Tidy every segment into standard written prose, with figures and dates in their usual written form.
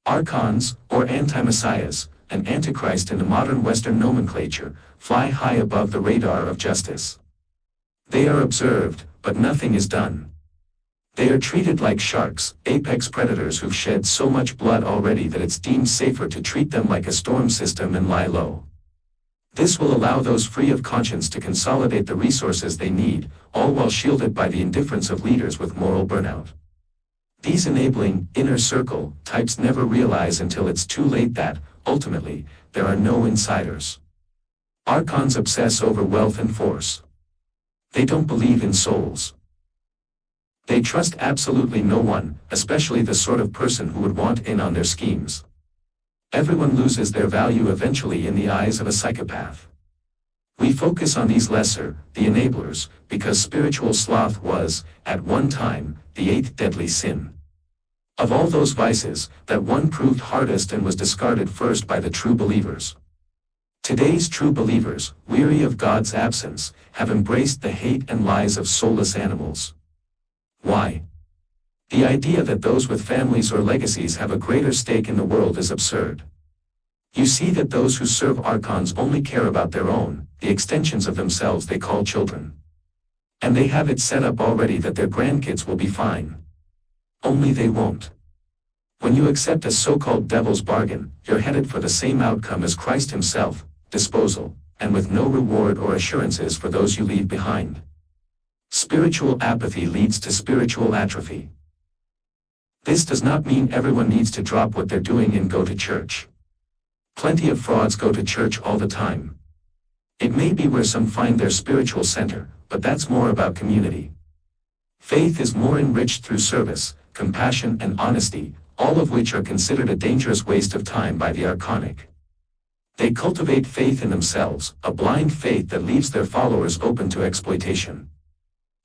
Archons, or anti-messiahs, an antichrist in the modern Western nomenclature, fly high above the radar of justice. They are observed, but nothing is done. They are treated like sharks, apex predators who've shed so much blood already that it's deemed safer to treat them like a storm system and lie low. This will allow those free of conscience to consolidate the resources they need, all while shielded by the indifference of leaders with moral burnout. These enabling, inner circle, types never realize until it's too late that, ultimately, there are no insiders. Archons obsess over wealth and force. They don't believe in souls. They trust absolutely no one, especially the sort of person who would want in on their schemes. Everyone loses their value eventually in the eyes of a psychopath. We focus on these lesser, the enablers, because spiritual sloth was, at one time, the 8th deadly sin. Of all those vices, that one proved hardest and was discarded first by the true believers. Today's true believers, weary of God's absence, have embraced the hate and lies of soulless animals. Why? The idea that those with families or legacies have a greater stake in the world is absurd. You see that those who serve archons only care about their own, the extensions of themselves they call children. And they have it set up already that their grandkids will be fine. Only they won't. When you accept a so-called devil's bargain, you're headed for the same outcome as Christ himself, disposal, and with no reward or assurances for those you leave behind. Spiritual apathy leads to spiritual atrophy. This does not mean everyone needs to drop what they're doing and go to church. Plenty of frauds go to church all the time. It may be where some find their spiritual center, but that's more about community. Faith is more enriched through service, compassion and honesty, all of which are considered a dangerous waste of time by the archonic. They cultivate faith in themselves, a blind faith that leaves their followers open to exploitation.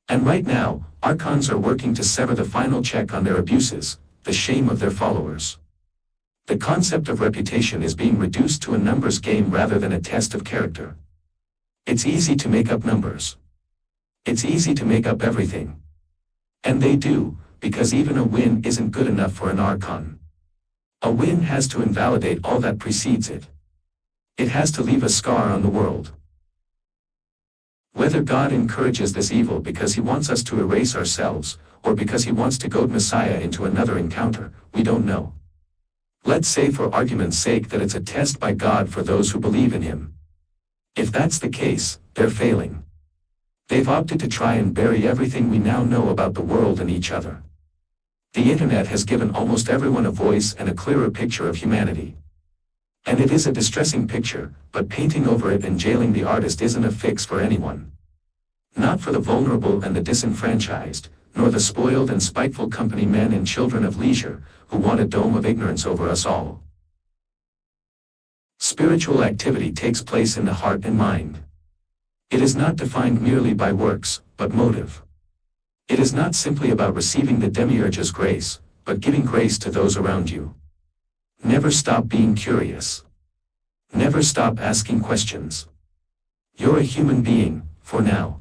And right now, archons are working to sever the final check on their abuses, the shame of their followers. The concept of reputation is being reduced to a numbers game rather than a test of character. It's easy to make up numbers. It's easy to make up everything. And they do, because even a win isn't good enough for an archon. A win has to invalidate all that precedes it. It has to leave a scar on the world. Whether God encourages this evil because he wants us to erase ourselves, or because he wants to goad Messiah into another encounter, we don't know. Let's say for argument's sake that it's a test by God for those who believe in him. If that's the case, they're failing. They've opted to try and bury everything we now know about the world and each other. The internet has given almost everyone a voice and a clearer picture of humanity. And it is a distressing picture, but painting over it and jailing the artist isn't a fix for anyone. Not for the vulnerable and the disenfranchised, nor the spoiled and spiteful company men and children of leisure, who want a dome of ignorance over us all. Spiritual activity takes place in the heart and mind. It is not defined merely by works, but motive. It is not simply about receiving the demiurge's grace, but giving grace to those around you. Never stop being curious. Never stop asking questions. You're a human being, for now.